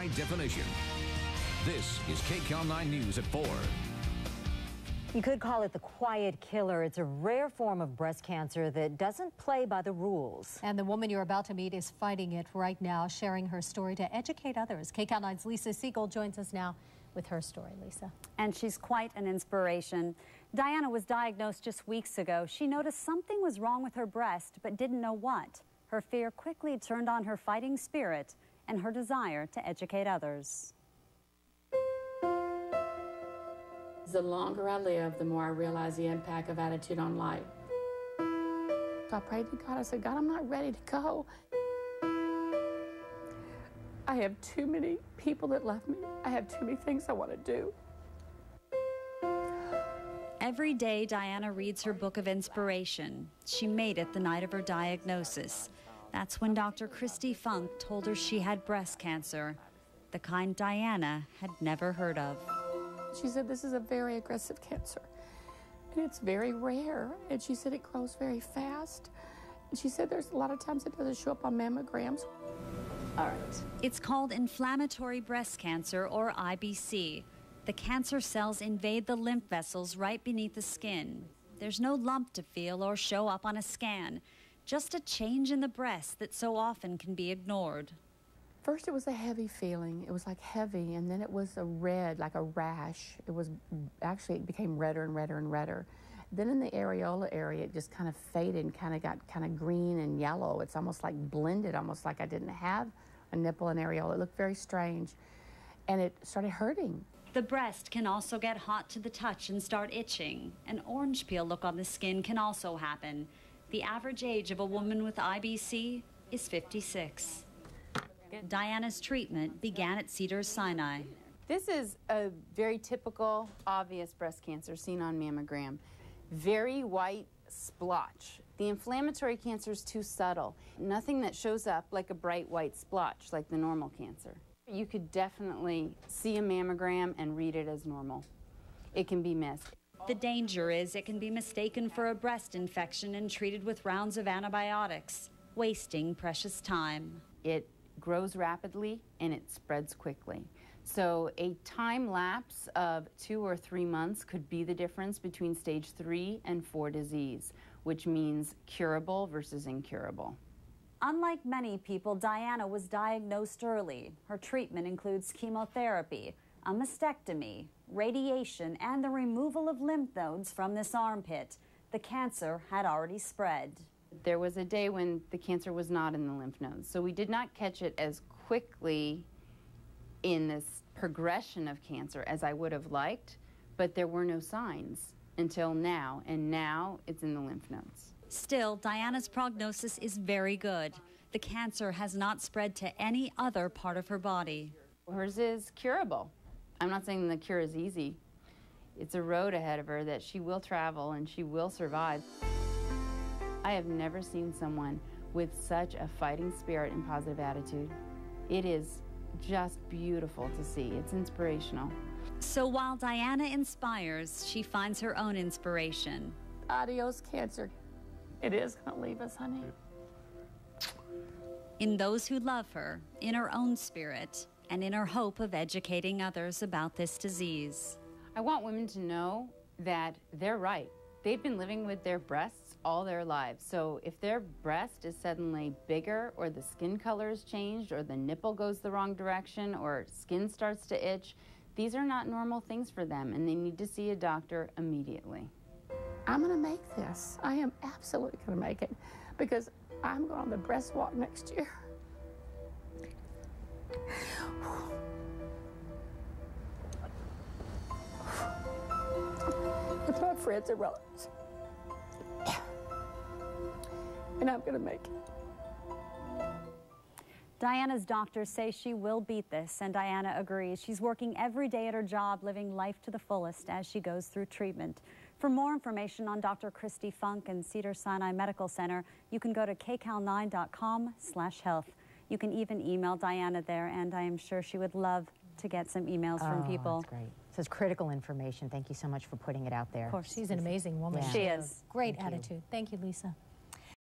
High definition. This is KCAL 9 News at 4. You could call it the quiet killer. It's a rare form of breast cancer that doesn't play by the rules. And the woman you're about to meet is fighting it right now, sharing her story to educate others. KCAL 9's Lisa Siegel joins us now with her story. Lisa. And she's quite an inspiration. Diana was diagnosed just weeks ago. She noticed something was wrong with her breast, but didn't know what. Her fear quickly turned on her fighting spirit and her desire to educate others. The longer I live, the more I realize the impact of attitude on life. So I prayed to God. I said, God, I'm not ready to go. I have too many people that love me. I have too many things I want to do. Every day, Diana reads her book of inspiration. She made it the night of her diagnosis. That's when Dr. Kristi Funk told her she had breast cancer, the kind Diana had never heard of. She said, this is a very aggressive cancer, and it's very rare. And she said it grows very fast. And she said there's a lot of times it doesn't show up on mammograms. All right. It's called inflammatory breast cancer, or IBC. The cancer cells invade the lymph vessels right beneath the skin. There's no lump to feel or show up on a scan, just a change in the breast that so often can be ignored. First, it was a heavy feeling. It was like heavy, and then it was a red, like a rash. It became redder and redder and redder. Then in the areola area, it just kind of faded and kind of got kind of green and yellow. It's almost like blended, almost like I didn't have a nipple and areola. It looked very strange, and it started hurting. The breast can also get hot to the touch and start itching. An orange peel look on the skin can also happen. The average age of a woman with IBC is 56. Diana's treatment began at Cedars-Sinai. This is a very typical, obvious breast cancer seen on mammogram. Very white splotch. The inflammatory cancer is too subtle. Nothing that shows up like a bright white splotch like the normal cancer. You could definitely see a mammogram and read it as normal. It can be missed. The danger is it can be mistaken for a breast infection and treated with rounds of antibiotics, wasting precious time. It grows rapidly and it spreads quickly. So a time lapse of 2 or 3 months could be the difference between stage 3 and 4 disease, which means curable versus incurable. Unlike many people, Diana was diagnosed early. Her treatment includes chemotherapy, a mastectomy, radiation, and the removal of lymph nodes from this armpit. The cancer had already spread. There was a day when the cancer was not in the lymph nodes, so we did not catch it as quickly in this progression of cancer as I would have liked, but there were no signs until now, and now it's in the lymph nodes. Still, Diana's prognosis is very good. The cancer has not spread to any other part of her body. Hers is curable. I'm not saying the cure is easy. It's a road ahead of her that she will travel and she will survive. I have never seen someone with such a fighting spirit and positive attitude. It is just beautiful to see. It's inspirational. So while Diana inspires, she finds her own inspiration. Adios, cancer. It is going to leave us, honey. In those who love her, in her own spirit, and in her hope of educating others about this disease. I want women to know that they're right. They've been living with their breasts all their lives. So if their breast is suddenly bigger, or the skin color has changed, or the nipple goes the wrong direction, or skin starts to itch, these are not normal things for them, and they need to see a doctor immediately. I'm going to make this. I am absolutely going to make it, because I'm going on the breast walk next year. With my friends and relatives. And I'm going to make it. Diana's doctors say she will beat this, and Diana agrees. She's working every day at her job, living life to the fullest as she goes through treatment. For more information on Dr. Kristi Funk and Cedars-Sinai Medical Center, you can go to kcal9.com/health. You can even email Diana there, and I am sure she would love to get some emails from people. That's great. So it's critical information. Thank you so much for putting it out there. Of course, she's an amazing woman. Yeah. She is. Great attitude. Thank you, Lisa.